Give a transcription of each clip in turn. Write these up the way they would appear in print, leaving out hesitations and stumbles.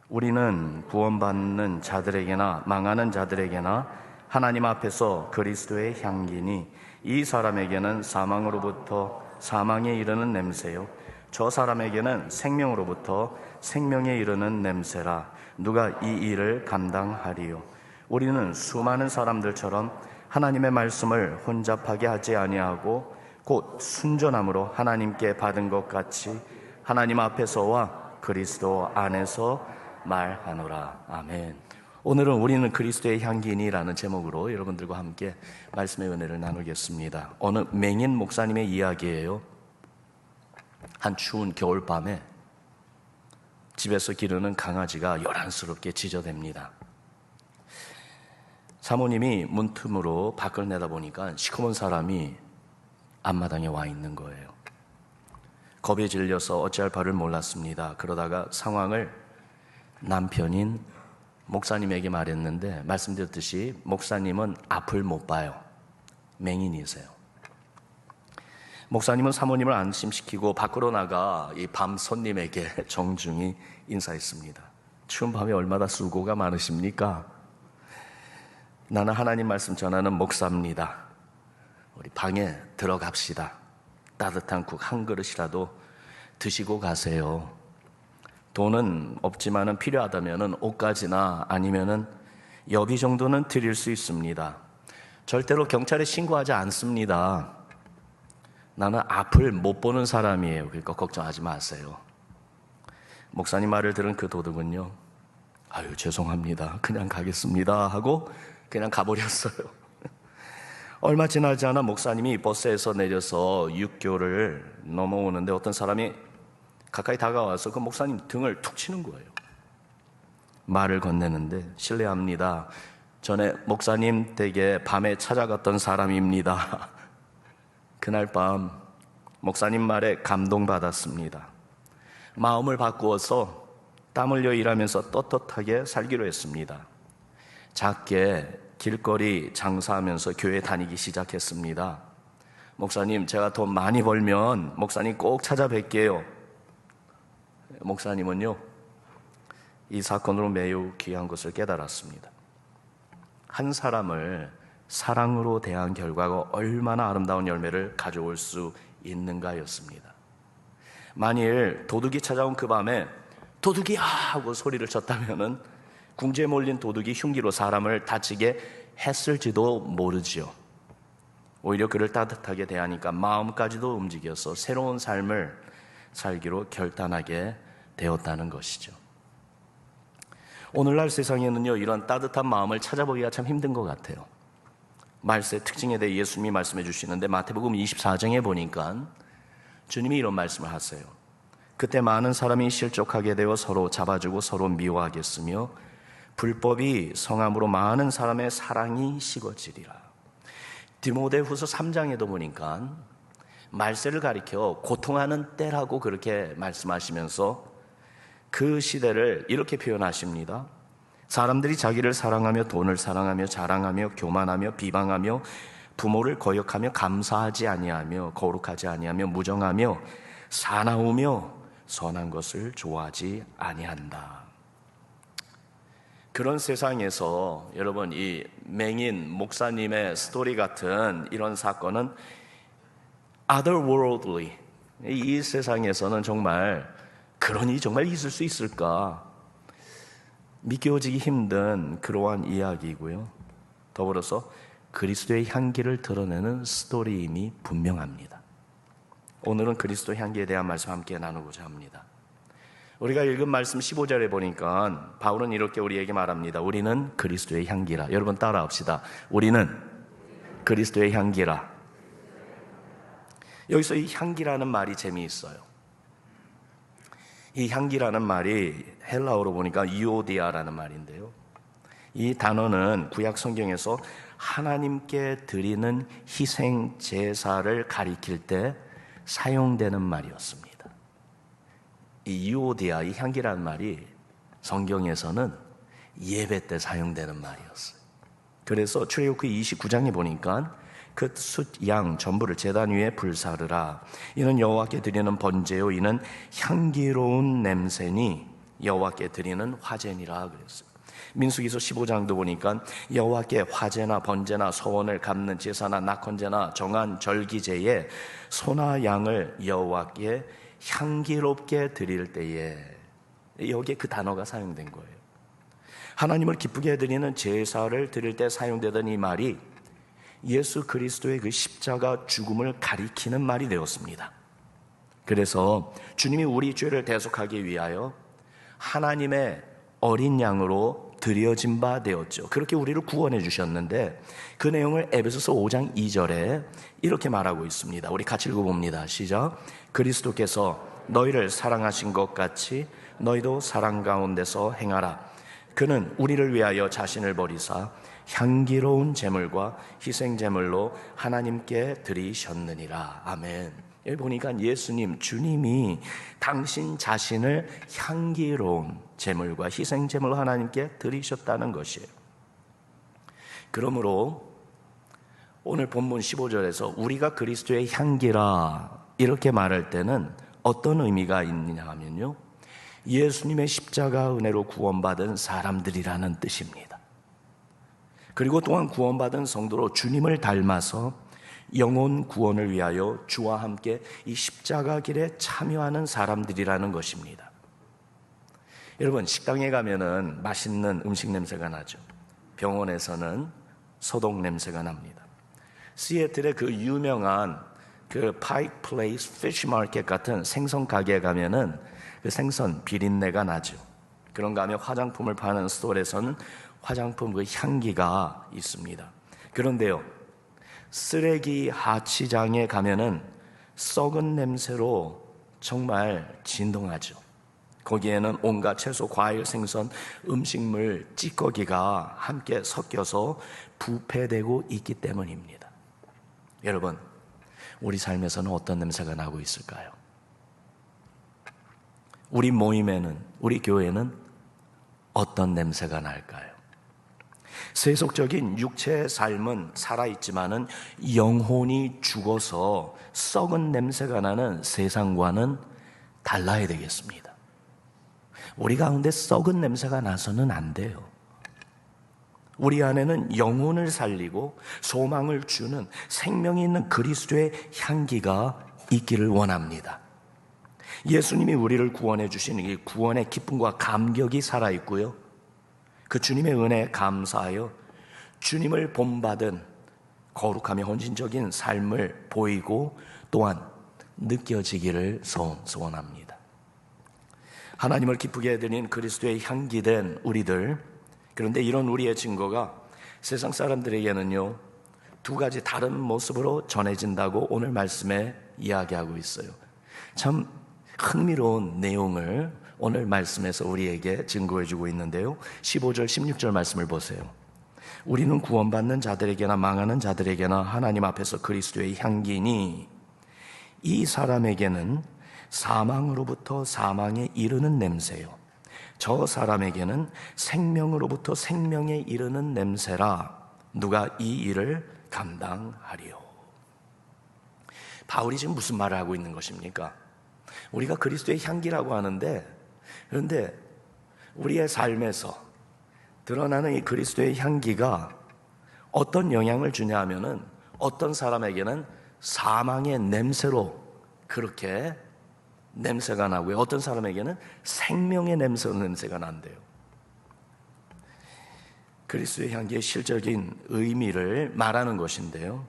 우리는 구원받는 자들에게나 망하는 자들에게나 하나님 앞에서 그리스도의 향기니 이 사람에게는 사망으로부터 사망에 이르는 냄새요 저 사람에게는 생명으로부터 생명에 이르는 냄새라. 누가 이 일을 감당하리요? 우리는 수많은 사람들처럼 하나님의 말씀을 혼잡하게 하지 아니하고 곧 순전함으로 하나님께 받은 것 같이 하나님 앞에서와 그리스도 안에서 말하노라. 아멘. 오늘은 우리는 그리스도의 향기니라는 제목으로 여러분들과 함께 말씀의 은혜를 나누겠습니다. 어느 맹인 목사님의 이야기예요. 한 추운 겨울밤에 집에서 기르는 강아지가 요란스럽게 짖어댑니다. 사모님이 문틈으로 밖을 내다보니까 시커먼 사람이 앞마당에 와 있는 거예요. 겁에 질려서 어찌할 바를 몰랐습니다. 그러다가 상황을 남편인 목사님에게 말했는데, 말씀드렸듯이 목사님은 앞을 못 봐요. 맹인이세요. 목사님은 사모님을 안심시키고 밖으로 나가 이 밤 손님에게 정중히 인사했습니다. 추운 밤에 얼마나 수고가 많으십니까? 나는 하나님 말씀 전하는 목사입니다. 우리 방에 들어갑시다. 따뜻한 국 한 그릇이라도 드시고 가세요. 돈은 없지만은 필요하다면은 옷가지나 아니면은 여비 정도는 드릴 수 있습니다. 절대로 경찰에 신고하지 않습니다. 나는 앞을 못 보는 사람이에요. 그러니까 걱정하지 마세요. 목사님 말을 들은 그 도둑은요, 아유 죄송합니다, 그냥 가겠습니다 하고 그냥 가버렸어요. 얼마 지나지 않아 목사님이 버스에서 내려서 육교를 넘어오는데 어떤 사람이 가까이 다가와서 그 목사님 등을 툭 치는 거예요. 말을 건네는데, 실례합니다, 전에 목사님 댁에 밤에 찾아갔던 사람입니다. 그날 밤 목사님 말에 감동받았습니다. 마음을 바꾸어서 땀 흘려 일하면서 떳떳하게 살기로 했습니다. 작게 길거리 장사하면서 교회 다니기 시작했습니다. 목사님, 제가 돈 많이 벌면 목사님 꼭 찾아뵐게요. 목사님은요, 이 사건으로 매우 귀한 것을 깨달았습니다. 한 사람을 사랑으로 대한 결과가 얼마나 아름다운 열매를 가져올 수 있는가였습니다. 만일 도둑이 찾아온 그 밤에 도둑이야 하고 소리를 쳤다면은 궁지에 몰린 도둑이 흉기로 사람을 다치게 했을지도 모르지요. 오히려 그를 따뜻하게 대하니까 마음까지도 움직여서 새로운 삶을 살기로 결단하게 되었다는 것이죠. 오늘날 세상에는요, 이런 따뜻한 마음을 찾아보기가 참 힘든 것 같아요. 말세의 특징에 대해 예수님이 말씀해 주시는데, 마태복음 24장에 보니까 주님이 이런 말씀을 하세요. 그때 많은 사람이 실족하게 되어 서로 잡아주고 서로 미워하겠으며 불법이 성함으로 많은 사람의 사랑이 식어지리라. 디모데후서 3장에도 보니까 말세를 가리켜 고통하는 때라고 그렇게 말씀하시면서 그 시대를 이렇게 표현하십니다. 사람들이 자기를 사랑하며 돈을 사랑하며 자랑하며 교만하며 비방하며 부모를 거역하며 감사하지 아니하며 거룩하지 아니하며 무정하며 사나우며 선한 것을 좋아하지 아니한다. 그런 세상에서 여러분, 이 맹인 목사님의 스토리 같은 이런 사건은 otherworldly, 이 세상에서는 정말 그러니 정말 있을 수 있을까 믿겨지기 힘든 그러한 이야기이고요. 더불어서 그리스도의 향기를 드러내는 스토리임이 분명합니다. 오늘은 그리스도의 향기에 대한 말씀 함께 나누고자 합니다. 우리가 읽은 말씀 15절에 보니까 바울은 이렇게 우리에게 말합니다. 우리는 그리스도의 향기라. 여러분 따라합시다. 우리는 그리스도의 향기라. 여기서 이 향기라는 말이 재미있어요. 이 향기라는 말이 헬라어로 보니까 유오디아라는 말인데요, 이 단어는 구약 성경에서 하나님께 드리는 희생 제사를 가리킬 때 사용되는 말이었습니다. 이 유오디아, 이 향기라는 말이 성경에서는 예배 때 사용되는 말이었어요. 그래서 출애굽기 29장에 보니까 그 숫 양 전부를 제단 위에 불사르라. 이는 여호와께 드리는 번제요, 이는 향기로운 냄새니 여호와께 드리는 화제니라 그랬어요. 민수기서 15장도 보니까 여호와께 화제나 번제나 소원을 갚는 제사나 낙헌제나 정한 절기제에 소나 양을 여호와께 향기롭게 드릴 때에, 여기에 그 단어가 사용된 거예요. 하나님을 기쁘게 드리는 제사를 드릴 때 사용되던 이 말이 예수 그리스도의 그 십자가 죽음을 가리키는 말이 되었습니다. 그래서 주님이 우리 죄를 대속하기 위하여 하나님의 어린 양으로 드려진 바 되었죠. 그렇게 우리를 구원해 주셨는데 그 내용을 에베소서 5장 2절에 이렇게 말하고 있습니다. 우리 같이 읽어봅니다. 시작. 그리스도께서 너희를 사랑하신 것 같이 너희도 사랑 가운데서 행하라. 그는 우리를 위하여 자신을 버리사 향기로운 제물과 희생 제물로 하나님께 드리셨느니라. 아멘. 여기 보니까 예수님, 주님이 당신 자신을 향기로운 제물과 희생 제물로 하나님께 드리셨다는 것이에요. 그러므로 오늘 본문 15절에서 우리가 그리스도의 향기라 이렇게 말할 때는 어떤 의미가 있느냐 하면요, 예수님의 십자가 은혜로 구원받은 사람들이라는 뜻입니다. 그리고 또한 구원받은 성도로 주님을 닮아서 영혼 구원을 위하여 주와 함께 이 십자가 길에 참여하는 사람들이라는 것입니다. 여러분, 식당에 가면은 맛있는 음식 냄새가 나죠. 병원에서는 소독 냄새가 납니다. 시애틀의 그 유명한 그 파이크 플레이스 피쉬 마켓 같은 생선 가게에 가면은 그 생선 비린내가 나죠. 그런가 하면 화장품을 파는 스토어에서는 화장품 그 향기가 있습니다. 그런데요, 쓰레기 하치장에 가면은 썩은 냄새로 정말 진동하죠. 거기에는 온갖 채소, 과일, 생선, 음식물, 찌꺼기가 함께 섞여서 부패되고 있기 때문입니다. 여러분, 우리 삶에서는 어떤 냄새가 나고 있을까요? 우리 모임에는, 우리 교회는 어떤 냄새가 날까요? 세속적인 육체의 삶은 살아있지만은 영혼이 죽어서 썩은 냄새가 나는 세상과는 달라야 되겠습니다. 우리 가운데 썩은 냄새가 나서는 안 돼요. 우리 안에는 영혼을 살리고 소망을 주는 생명이 있는 그리스도의 향기가 있기를 원합니다. 예수님이 우리를 구원해 주신 이 구원의 기쁨과 감격이 살아있고요, 그 주님의 은혜에 감사하여 주님을 본받은 거룩하며 헌신적인 삶을 보이고 또한 느껴지기를 소원합니다. 하나님을 기쁘게 해드린 그리스도의 향기된 우리들, 그런데 이런 우리의 증거가 세상 사람들에게는요, 두 가지 다른 모습으로 전해진다고 오늘 말씀에 이야기하고 있어요. 참 흥미로운 내용을 오늘 말씀에서 우리에게 증거해주고 있는데요, 15절 16절 말씀을 보세요. 우리는 구원받는 자들에게나 망하는 자들에게나 하나님 앞에서 그리스도의 향기니 이 사람에게는 사망으로부터 사망에 이르는 냄새요, 저 사람에게는 생명으로부터 생명에 이르는 냄새라. 누가 이 일을 감당하리요. 바울이 지금 무슨 말을 하고 있는 것입니까? 우리가 그리스도의 향기라고 하는데, 그런데 우리의 삶에서 드러나는 이 그리스도의 향기가 어떤 영향을 주냐 하면은 어떤 사람에게는 사망의 냄새로 그렇게 냄새가 나고요, 어떤 사람에게는 생명의 냄새가 난대요. 그리스도의 향기의 실적인 의미를 말하는 것인데요,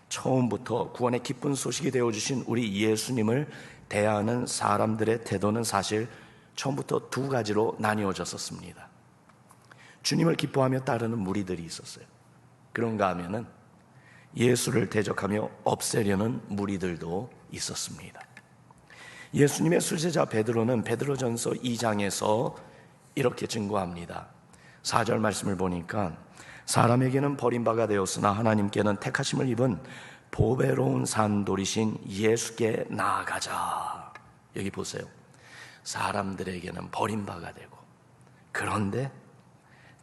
처음부터 구원의 기쁜 소식이 되어주신 우리 예수님을 대하는 사람들의 태도는 사실 처음부터 두 가지로 나뉘어졌었습니다. 주님을 기뻐하며 따르는 무리들이 있었어요. 그런가 하면은 예수를 대적하며 없애려는 무리들도 있었습니다. 예수님의 수제자 베드로는 베드로전서 2장에서 이렇게 증거합니다. 4절 말씀을 보니까 사람에게는 버림바가 되었으나 하나님께는 택하심을 입은 보배로운 산돌이신 예수께 나아가자. 여기 보세요. 사람들에게는 버림바가 되고, 그런데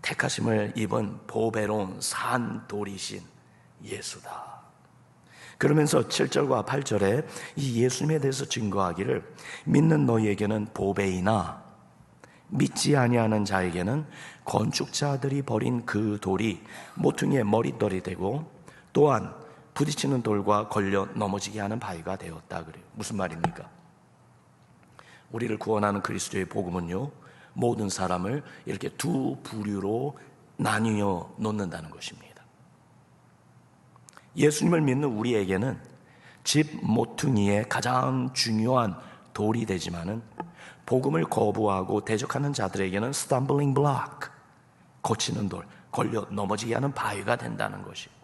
택하심을 입은 보배로운 산돌이신 예수다. 그러면서 7절과 8절에 이 예수님에 대해서 증거하기를 믿는 너희에게는 보배이나 믿지 아니하는 자에게는 건축자들이 버린 그 돌이 모퉁이의 머릿돌이 되고 또한 부딪히는 돌과 걸려 넘어지게 하는 바위가 되었다 그래요. 무슨 말입니까? 우리를 구원하는 그리스도의 복음은요, 모든 사람을 이렇게 두 부류로 나뉘어 놓는다는 것입니다. 예수님을 믿는 우리에게는 집 모퉁이의 가장 중요한 돌이 되지만은 복음을 거부하고 대적하는 자들에게는 스탬블링 블록, 고치는 돌, 걸려 넘어지게 하는 바위가 된다는 것이에요.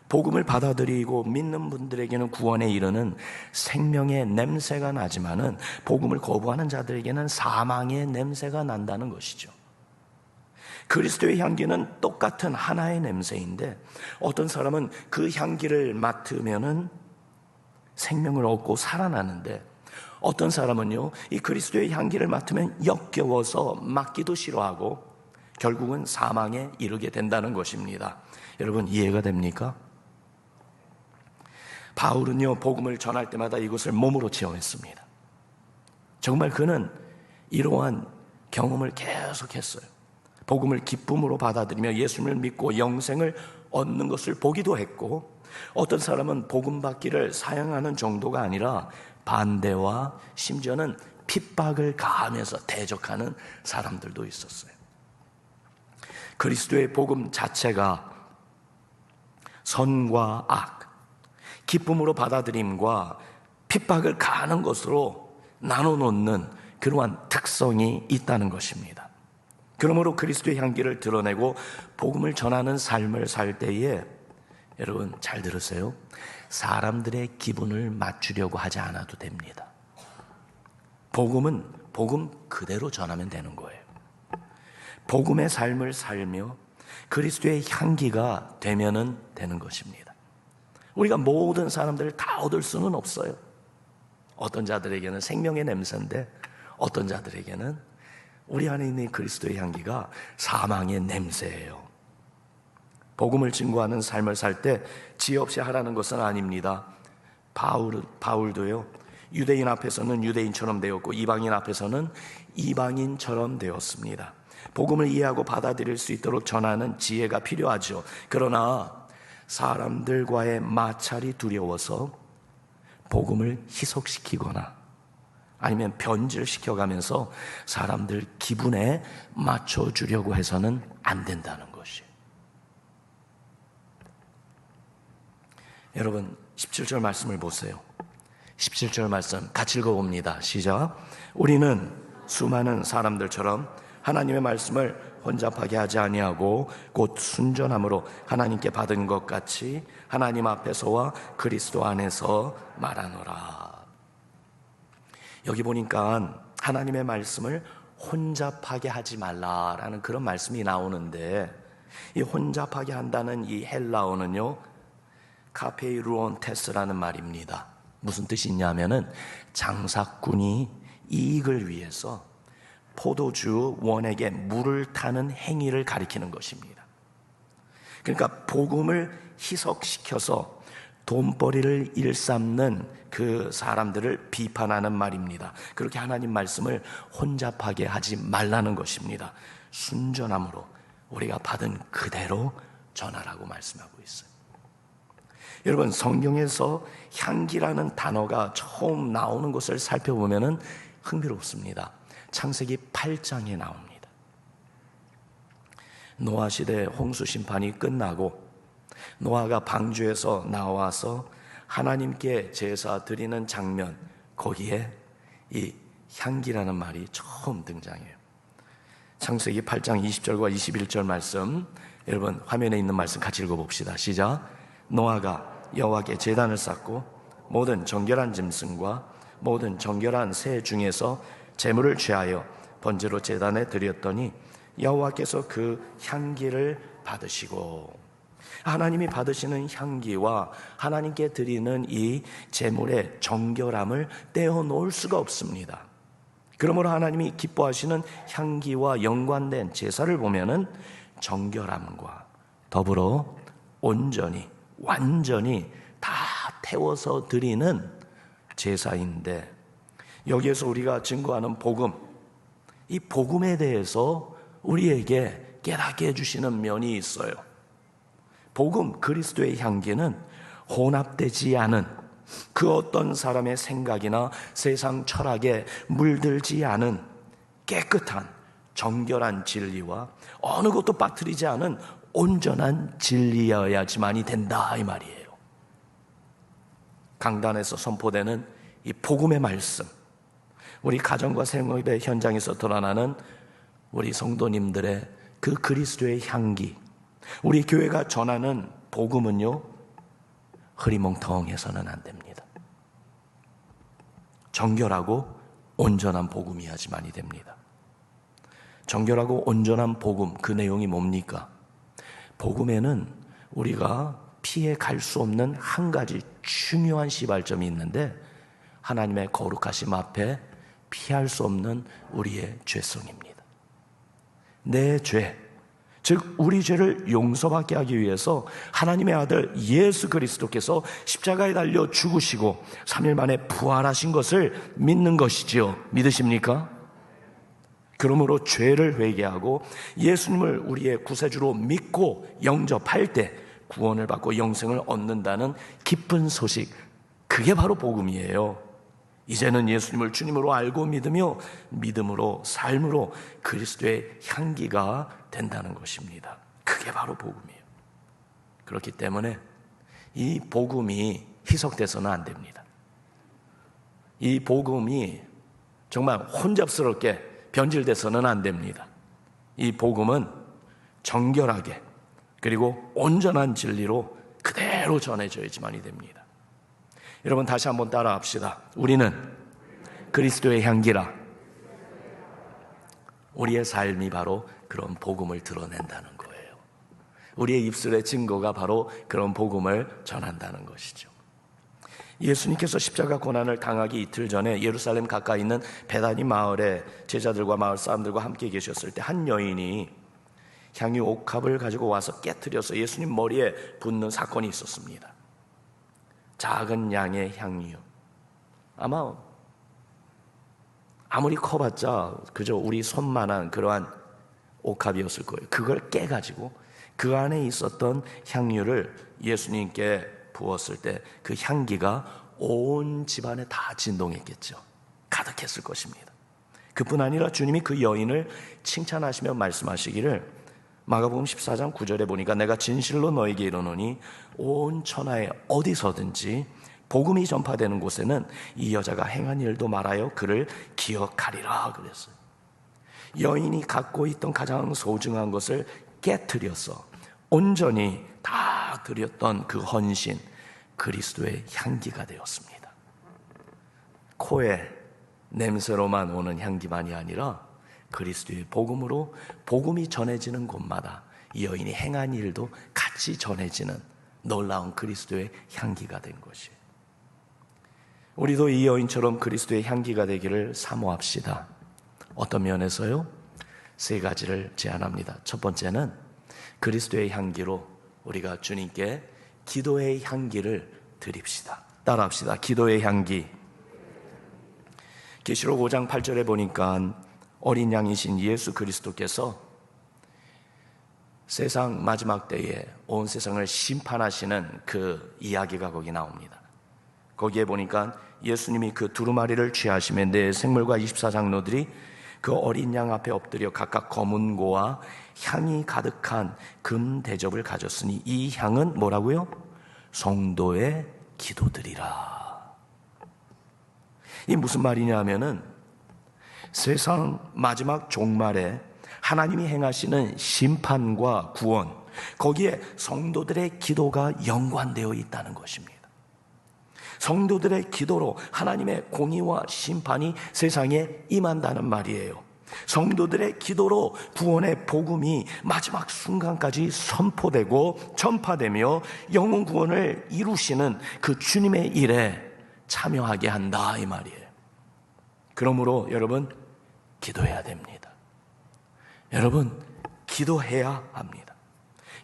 복음을 받아들이고 믿는 분들에게는 구원에 이르는 생명의 냄새가 나지만은 복음을 거부하는 자들에게는 사망의 냄새가 난다는 것이죠. 그리스도의 향기는 똑같은 하나의 냄새인데 어떤 사람은 그 향기를 맡으면은 생명을 얻고 살아나는데 어떤 사람은요, 이 그리스도의 향기를 맡으면 역겨워서 맡기도 싫어하고 결국은 사망에 이르게 된다는 것입니다. 여러분 이해가 됩니까? 바울은요, 복음을 전할 때마다 이것을 몸으로 체험했습니다. 정말 그는 이러한 경험을 계속했어요. 복음을 기쁨으로 받아들이며 예수님을 믿고 영생을 얻는 것을 보기도 했고, 어떤 사람은 복음 받기를 사양하는 정도가 아니라 반대와 심지어는 핍박을 가하면서 대적하는 사람들도 있었어요. 그리스도의 복음 자체가 선과 악, 기쁨으로 받아들임과 핍박을 가하는 것으로 나눠놓는 그러한 특성이 있다는 것입니다. 그러므로 그리스도의 향기를 드러내고 복음을 전하는 삶을 살 때에 여러분 잘 들으세요. 사람들의 기분을 맞추려고 하지 않아도 됩니다. 복음은 복음 그대로 전하면 되는 거예요. 복음의 삶을 살며 그리스도의 향기가 되면은 되는 것입니다. 우리가 모든 사람들을 다 얻을 수는 없어요. 어떤 자들에게는 생명의 냄새인데 어떤 자들에게는 우리 안에 있는 그리스도의 향기가 사망의 냄새예요. 복음을 증거하는 삶을 살 때 지혜 없이 하라는 것은 아닙니다. 바울도요, 유대인 앞에서는 유대인처럼 되었고 이방인 앞에서는 이방인처럼 되었습니다. 복음을 이해하고 받아들일 수 있도록 전하는 지혜가 필요하죠. 그러나 사람들과의 마찰이 두려워서 복음을 희석시키거나 아니면 변질시켜가면서 사람들 기분에 맞춰주려고 해서는 안 된다는 것이에요. 여러분 17절 말씀을 보세요. 17절 말씀 같이 읽어봅니다. 시작. 우리는 수많은 사람들처럼 하나님의 말씀을 혼잡하게 하지 아니하고 곧 순전함으로 하나님께 받은 것 같이 하나님 앞에서와 그리스도 안에서 말하노라. 여기 보니까 하나님의 말씀을 혼잡하게 하지 말라라는 그런 말씀이 나오는데, 이 혼잡하게 한다는 이 헬라어는요 카페이루온테스라는 말입니다. 무슨 뜻이 있냐면은 장사꾼이 이익을 위해서 포도주 원에게 물을 타는 행위를 가리키는 것입니다. 그러니까 복음을 희석시켜서 돈벌이를 일삼는 그 사람들을 비판하는 말입니다. 그렇게 하나님 말씀을 혼잡하게 하지 말라는 것입니다. 순전함으로 우리가 받은 그대로 전하라고 말씀하고 있어요. 여러분 성경에서 향기라는 단어가 처음 나오는 것을 살펴보면 흥미롭습니다. 창세기 8장에 나옵니다. 노아 시대 홍수 심판이 끝나고 노아가 방주에서 나와서 하나님께 제사 드리는 장면, 거기에 이 향기라는 말이 처음 등장해요. 창세기 8장 20절과 21절 말씀, 여러분 화면에 있는 말씀 같이 읽어봅시다. 시작. 노아가 여호와께 제단을 쌓고 모든 정결한 짐승과 모든 정결한 새 중에서 제물을 취하여 번제로 제단에 드렸더니 여호와께서 그 향기를 받으시고, 하나님이 받으시는 향기와 하나님께 드리는 이 제물의 정결함을 떼어놓을 수가 없습니다. 그러므로 하나님이 기뻐하시는 향기와 연관된 제사를 보면은 정결함과 더불어 온전히 완전히 다 태워서 드리는 제사인데, 여기에서 우리가 증거하는 복음, 이 복음에 대해서 우리에게 깨닫게 해주시는 면이 있어요. 복음, 그리스도의 향기는 혼합되지 않은 그 어떤 사람의 생각이나 세상 철학에 물들지 않은 깨끗한 정결한 진리와 어느 것도 빠뜨리지 않은 온전한 진리여야지만이 된다, 이 말이에요. 강단에서 선포되는 이 복음의 말씀, 우리 가정과 생업의 현장에서 드러나는 우리 성도님들의 그 그리스도의 향기, 우리 교회가 전하는 복음은요, 흐리멍텅해서는 안 됩니다. 정결하고 온전한 복음이야지만이 됩니다. 정결하고 온전한 복음, 그 내용이 뭡니까? 복음에는 우리가 피해 갈 수 없는 한 가지 중요한 시발점이 있는데, 하나님의 거룩하심 앞에 피할 수 없는 우리의 죄성입니다. 내 죄, 즉 우리 죄를 용서받게 하기 위해서 하나님의 아들 예수 그리스도께서 십자가에 달려 죽으시고 3일 만에 부활하신 것을 믿는 것이지요. 믿으십니까? 그러므로 죄를 회개하고 예수님을 우리의 구세주로 믿고 영접할 때 구원을 받고 영생을 얻는다는 기쁜 소식, 그게 바로 복음이에요. 이제는 예수님을 주님으로 알고 믿으며 믿음으로 삶으로 그리스도의 향기가 된다는 것입니다. 그게 바로 복음이에요. 그렇기 때문에 이 복음이 희석돼서는 안 됩니다. 이 복음이 정말 혼잡스럽게 변질돼서는 안 됩니다. 이 복음은 정결하게 그리고 온전한 진리로 그대로 전해져야지만이 됩니다. 여러분 다시 한번 따라 합시다. 우리는 그리스도의 향기라. 우리의 삶이 바로 그런 복음을 드러낸다는 거예요. 우리의 입술의 증거가 바로 그런 복음을 전한다는 것이죠. 예수님께서 십자가 고난을 당하기 이틀 전에 예루살렘 가까이 있는 베다니 마을에 제자들과 마을 사람들과 함께 계셨을 때 한 여인이 향유 옥합을 가지고 와서 깨트려서 예수님 머리에 붓는 사건이 있었습니다. 작은 양의 향유, 아무리 커봤자 그저 우리 손만한 그러한 옥합이었을 거예요. 그걸 깨가지고 그 안에 있었던 향유를 예수님께 부었을 때 그 향기가 온 집안에 다 진동했겠죠. 가득했을 것입니다. 그뿐 아니라 주님이 그 여인을 칭찬하시며 말씀하시기를, 마가복음 14장 9절에 보니까 내가 진실로 너에게 이르노니 온 천하에 어디서든지 복음이 전파되는 곳에는 이 여자가 행한 일도 말하여 그를 기억하리라 그랬어요. 여인이 갖고 있던 가장 소중한 것을 깨트려서 온전히 다 드렸던 그 헌신, 그리스도의 향기가 되었습니다. 코에 냄새로만 오는 향기만이 아니라 그리스도의 복음으로 복음이 전해지는 곳마다 이 여인이 행한 일도 같이 전해지는 놀라운 그리스도의 향기가 된 것이에요. 우리도 이 여인처럼 그리스도의 향기가 되기를 사모합시다. 어떤 면에서요? 세 가지를 제안합니다. 첫 번째는 그리스도의 향기로 우리가 주님께 기도의 향기를 드립시다. 따라합시다. 기도의 향기. 계시록 5장 8절에 보니까 어린 양이신 예수 그리스도께서 세상 마지막 때에 온 세상을 심판하시는 그 이야기가 거기 나옵니다. 거기에 보니까 예수님이 그 두루마리를 취하시며 네 생물과 24장로들이 그 어린 양 앞에 엎드려 각각 검은 고와 향이 가득한 금 대접을 가졌으니 이 향은 뭐라고요? 성도의 기도들이라. 이 무슨 말이냐 하면은 세상 마지막 종말에 하나님이 행하시는 심판과 구원, 거기에 성도들의 기도가 연관되어 있다는 것입니다. 성도들의 기도로 하나님의 공의와 심판이 세상에 임한다는 말이에요. 성도들의 기도로 구원의 복음이 마지막 순간까지 선포되고 전파되며 영혼 구원을 이루시는 그 주님의 일에 참여하게 한다, 이 말이에요. 그러므로 여러분 기도해야 됩니다. 여러분 기도해야 합니다.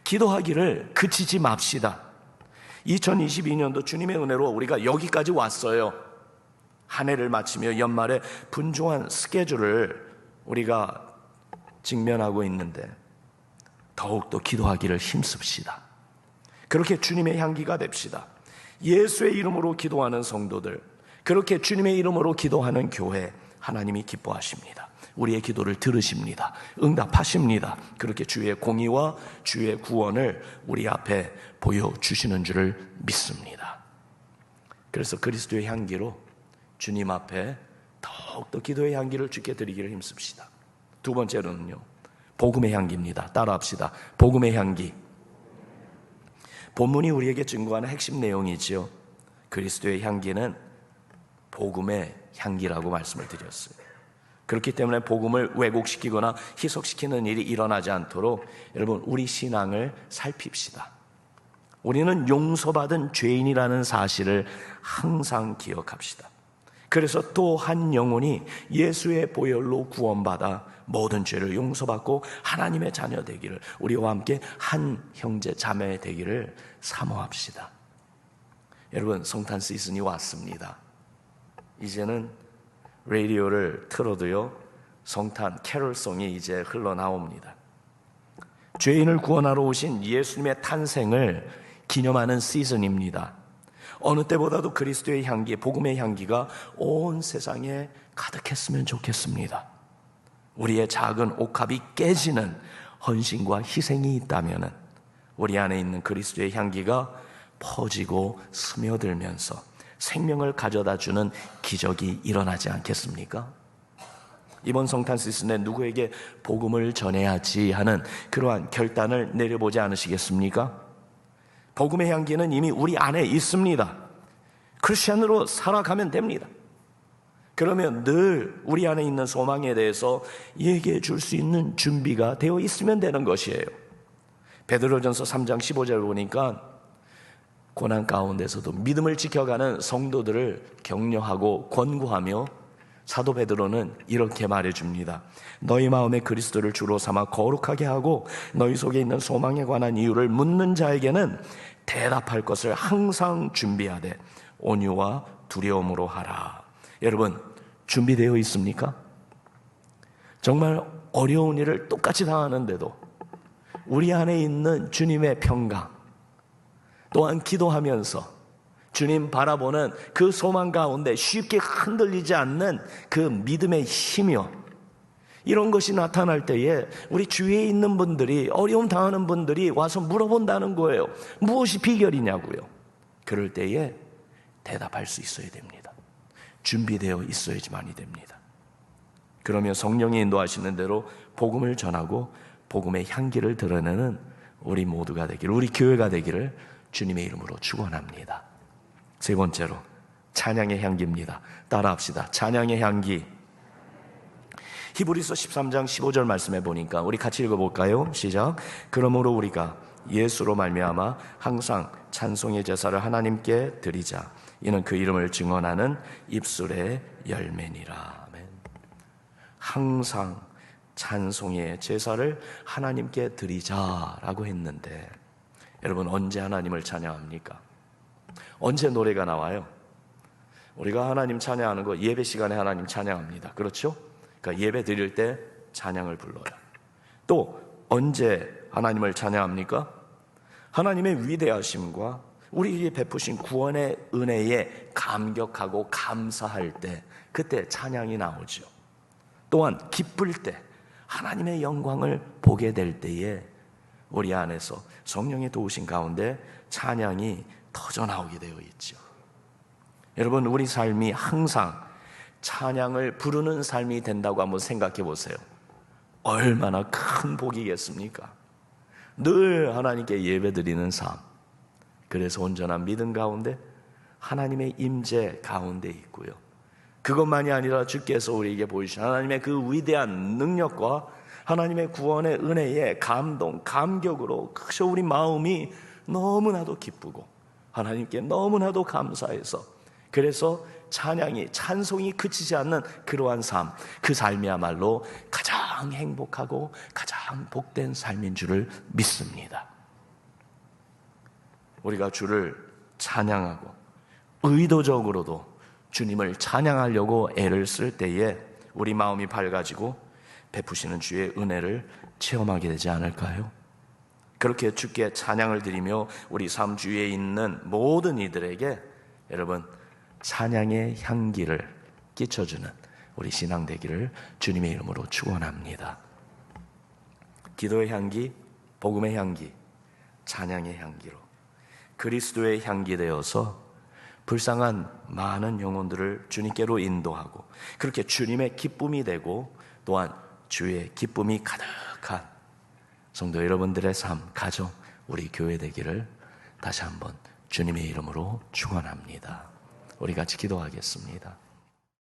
기도하기를 그치지 맙시다. 2022년도 주님의 은혜로 우리가 여기까지 왔어요. 한 해를 마치며 연말에 분주한 스케줄을 우리가 직면하고 있는데 더욱더 기도하기를 힘씁시다. 그렇게 주님의 향기가 됩시다. 예수의 이름으로 기도하는 성도들, 그렇게 주님의 이름으로 기도하는 교회, 하나님이 기뻐하십니다. 우리의 기도를 들으십니다. 응답하십니다. 그렇게 주의 공의와 주의 구원을 우리 앞에 보여주시는 줄을 믿습니다. 그래서 그리스도의 향기로 주님 앞에 더욱더 기도의 향기를 주께 드리기를 힘씁시다. 두 번째로는요, 복음의 향기입니다. 따라합시다. 복음의 향기. 본문이 우리에게 증거하는 핵심 내용이지요. 그리스도의 향기는 복음의 향기라고 말씀을 드렸어요. 그렇기 때문에 복음을 왜곡시키거나 희석시키는 일이 일어나지 않도록 여러분, 우리 신앙을 살핍시다. 우리는 용서받은 죄인이라는 사실을 항상 기억합시다. 그래서 또 한 영혼이 예수의 보혈로 구원받아 모든 죄를 용서받고 하나님의 자녀 되기를, 우리와 함께 한 형제 자매 되기를 사모합시다. 여러분, 성탄 시즌이 왔습니다. 이제는 라디오를 틀어도요, 성탄 캐롤송이 이제 흘러나옵니다. 죄인을 구원하러 오신 예수님의 탄생을 기념하는 시즌입니다. 어느 때보다도 그리스도의 향기, 복음의 향기가 온 세상에 가득했으면 좋겠습니다. 우리의 작은 옥합이 깨지는 헌신과 희생이 있다면 우리 안에 있는 그리스도의 향기가 퍼지고 스며들면서 생명을 가져다주는 기적이 일어나지 않겠습니까? 이번 성탄 시즌에 누구에게 복음을 전해야지 하는 그러한 결단을 내려보지 않으시겠습니까? 복음의 향기는 이미 우리 안에 있습니다. 크리스찬으로 살아가면 됩니다. 그러면 늘 우리 안에 있는 소망에 대해서 얘기해 줄 수 있는 준비가 되어 있으면 되는 것이에요. 베드로전서 3장 15절 보니까 고난 가운데서도 믿음을 지켜가는 성도들을 격려하고 권고하며 사도 베드로는 이렇게 말해줍니다. 너희 마음에 그리스도를 주로 삼아 거룩하게 하고 너희 속에 있는 소망에 관한 이유를 묻는 자에게는 대답할 것을 항상 준비하되 온유와 두려움으로 하라. 여러분, 준비되어 있습니까? 정말 어려운 일을 똑같이 당하는데도 우리 안에 있는 주님의 평강, 또한 기도하면서 주님 바라보는 그 소망 가운데 쉽게 흔들리지 않는 그 믿음의 힘이요, 이런 것이 나타날 때에 우리 주위에 있는 분들이, 어려움 당하는 분들이 와서 물어본다는 거예요. 무엇이 비결이냐고요. 그럴 때에 대답할 수 있어야 됩니다. 준비되어 있어야지만이 됩니다. 그러면 성령이 인도하시는 대로 복음을 전하고 복음의 향기를 드러내는 우리 모두가 되기를, 우리 교회가 되기를 주님의 이름으로 축원합니다. 세 번째로 찬양의 향기입니다. 따라합시다. 찬양의 향기. 히브리서 13장 15절 말씀해 보니까 우리 같이 읽어볼까요? 시작. 그러므로 우리가 예수로 말미암아 항상 찬송의 제사를 하나님께 드리자. 이는 그 이름을 증언하는 입술의 열매니라. 아멘. 항상 찬송의 제사를 하나님께 드리자라고 했는데, 여러분, 언제 하나님을 찬양합니까? 언제 노래가 나와요? 우리가 하나님 찬양하는 거 예배 시간에 하나님 찬양합니다. 그렇죠? 그러니까 예배 드릴 때 찬양을 불러요. 또 언제 하나님을 찬양합니까? 하나님의 위대하심과 우리에게 베푸신 구원의 은혜에 감격하고 감사할 때, 그때 찬양이 나오죠. 또한 기쁠 때, 하나님의 영광을 보게 될 때에 우리 안에서 성령의 도우심 가운데 찬양이 터져 나오게 되어 있죠. 여러분, 우리 삶이 항상 찬양을 부르는 삶이 된다고 한번 생각해 보세요. 얼마나 큰 복이겠습니까? 늘 하나님께 예배드리는 삶, 그래서 온전한 믿음 가운데 하나님의 임재 가운데 있고요, 그것만이 아니라 주께서 우리에게 보이신 하나님의 그 위대한 능력과 하나님의 구원의 은혜에 감동, 감격으로 그저 우리 마음이 너무나도 기쁘고 하나님께 너무나도 감사해서, 그래서 찬양이, 찬송이 그치지 않는 그러한 삶, 그 삶이야말로 가장 행복하고 가장 복된 삶인 줄을 믿습니다. 우리가 주를 찬양하고 의도적으로도 주님을 찬양하려고 애를 쓸 때에 우리 마음이 밝아지고 베푸시는 주의 은혜를 체험하게 되지 않을까요? 그렇게 주께 찬양을 드리며 우리 삶 주위에 있는 모든 이들에게 여러분 찬양의 향기를 끼쳐주는 우리 신앙 되기를 주님의 이름으로 축원합니다. 기도의 향기, 복음의 향기, 찬양의 향기로 그리스도의 향기 되어서 불쌍한 많은 영혼들을 주님께로 인도하고 그렇게 주님의 기쁨이 되고 또한 주의 기쁨이 가득한 성도 여러분들의 삶, 가정, 우리 교회 되기를 다시 한번 주님의 이름으로 축원합니다. 우리 같이 기도하겠습니다.